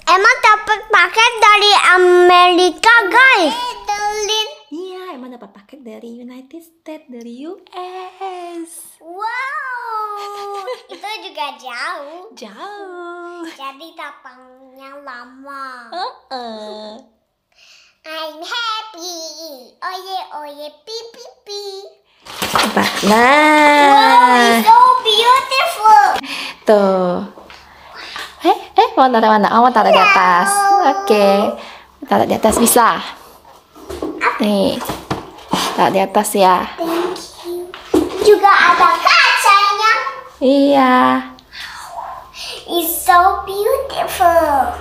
Emma dapat paket dari Amerika, guys. Iya, Emma dapat paket dari United States, dari US. Wow, itu juga jauh. Jauh. Jadi datangnya lama. I'm happy. Oye, oye, pi, pi, pi. Coba. Wow, Nah, it's so beautiful. tuh. Mau taruh mana? Oh, mau taruh di atas. Oke. Taruh di atas bisa. Nih. Taruh di atas ya. Thank you. Juga ada kacanya. Iya. It's so beautiful.